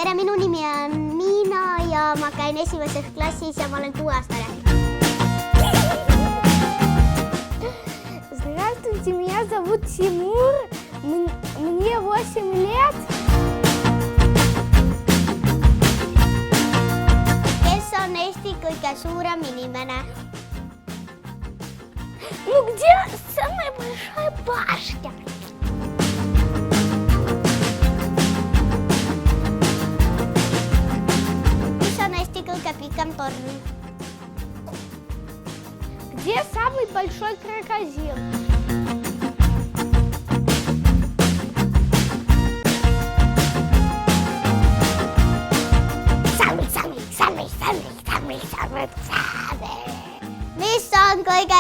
tere, minu nimi on Miina ja ma käin esimeses klassis ja ma olen 6-aastane. Здравствуйте, меня зовут Тимур, мне 8 лет. Kes on Eesti kõige suurem inimene? Ну где самая большая башня? Mis on Eesti kõige pikem torn? Где самый большой крокодил? Mis on kõige